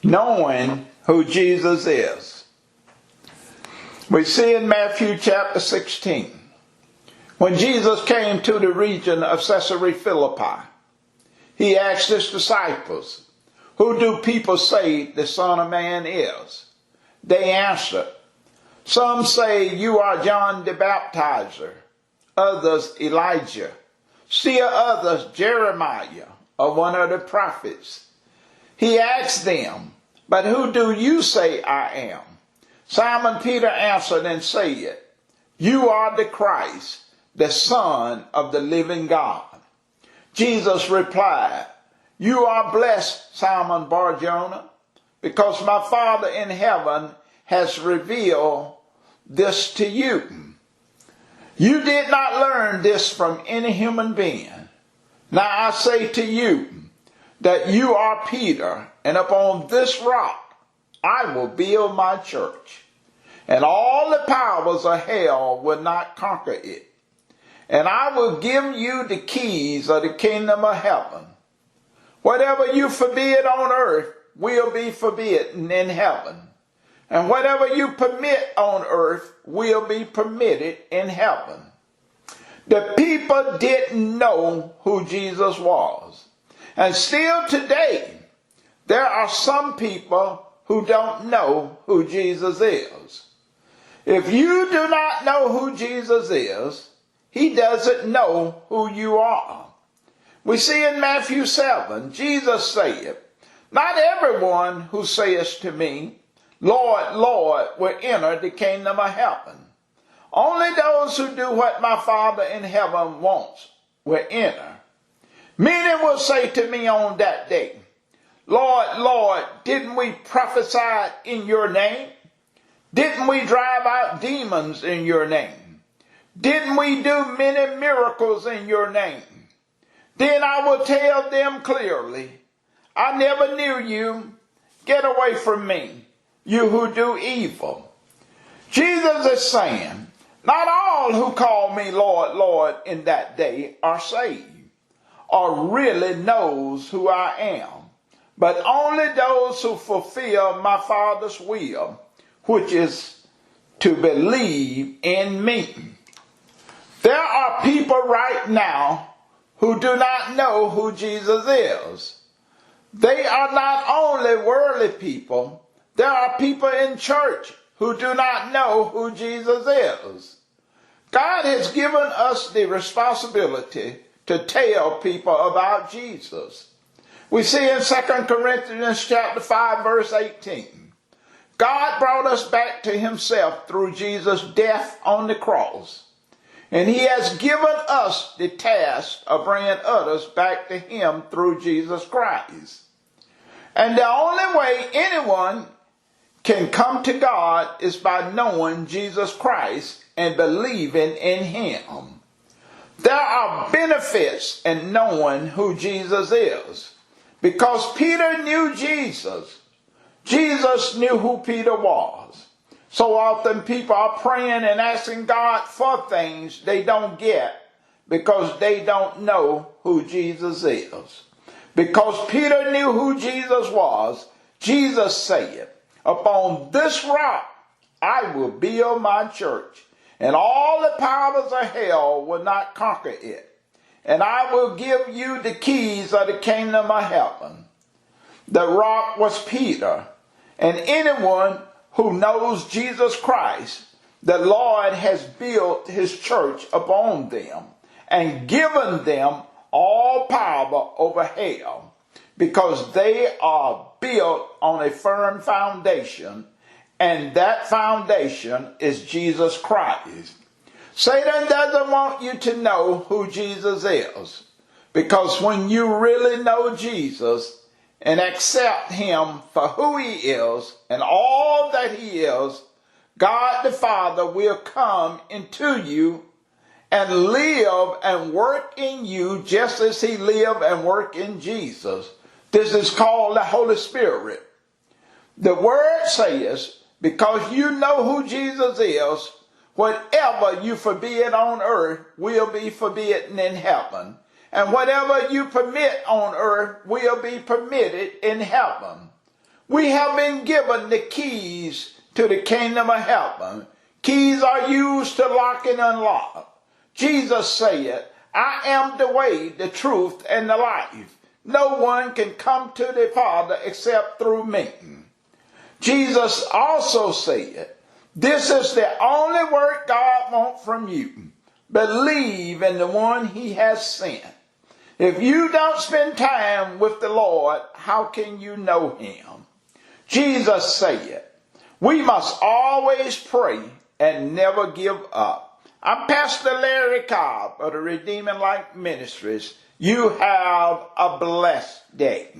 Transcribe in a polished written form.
knowing who Jesus is. We see in Matthew chapter 16, when Jesus came to the region of Caesarea Philippi, he asked his disciples, "Who do people say the Son of Man is?" They answered, "Some say you are John the Baptizer, others Elijah, still others Jeremiah or one of the prophets." He asked them, "But who do you say I am?" Simon Peter answered and said, "You are the Christ, the Son of the living God." Jesus replied, "You are blessed, Simon Bar-Jonah, because my Father in heaven has revealed this to you. You did not learn this from any human being. Now I say to you that you are Peter, and upon this rock I will build my church, and all the powers of hell will not conquer it. And I will give you the keys of the kingdom of heaven. Whatever you forbid on earth will be forbidden in heaven, and whatever you permit on earth will be permitted in heaven." The people didn't know who Jesus was. And still today, there are some people who don't know who Jesus is. If you do not know who Jesus is, he doesn't know who you are. We see in Matthew 7, Jesus said, "Not everyone who says to me, 'Lord, Lord,' will enter the kingdom of heaven. Only those who do what my Father in heaven wants will enter. Many will say to me on that day, 'Lord, Lord, didn't we prophesy in your name? Didn't we drive out demons in your name? Didn't we do many miracles in your name?' Then I will tell them clearly, 'I never knew you. Get away from me, you who do evil.'" Jesus is saying, not all who call me Lord, Lord in that day are saved or really knows who I am, but only those who fulfill my Father's will, which is to believe in me. There are people right now who do not know who Jesus is. They are not only worldly people, there are people in church who do not know who Jesus is. God has given us the responsibility to tell people about Jesus. We see in 2 Corinthians chapter 5, verse 18, God brought us back to himself through Jesus' death on the cross. And he has given us the task of bringing others back to him through Jesus Christ. And the only way anyone can come to God is by knowing Jesus Christ and believing in him. There are benefits in knowing who Jesus is, because Peter knew Jesus. Jesus knew who Peter was. So often people are praying and asking God for things they don't get because they don't know who Jesus is. Because Peter knew who Jesus was, Jesus said, "Upon this rock I will build my church, and all the powers of hell will not conquer it. And I will give you the keys of the kingdom of heaven." The rock was Peter, and anyone who knows Jesus Christ, the Lord has built his church upon them and given them all power over hell, because they are built on a firm foundation, and that foundation is Jesus Christ. Satan doesn't want you to know who Jesus is, because when you really know Jesus and accept him for who he is and all that he is, God the Father will come into you and live and work in you just as he lived and worked in Jesus. This is called the Holy Spirit. The word says, because you know who Jesus is, whatever you forbid on earth will be forbidden in heaven. And whatever you permit on earth will be permitted in heaven. We have been given the keys to the kingdom of heaven. Keys are used to lock and unlock. Jesus said, I am the way, the truth, and the life. No one can come to the Father except through me. Jesus also said, this is the only work God wants from you. Believe in the one he has sent. If you don't spend time with the Lord, how can you know him? Jesus said, we must always pray and never give up. I'm Pastor Larry Cobb of the Redeeming Life Ministries. You have a blessed day.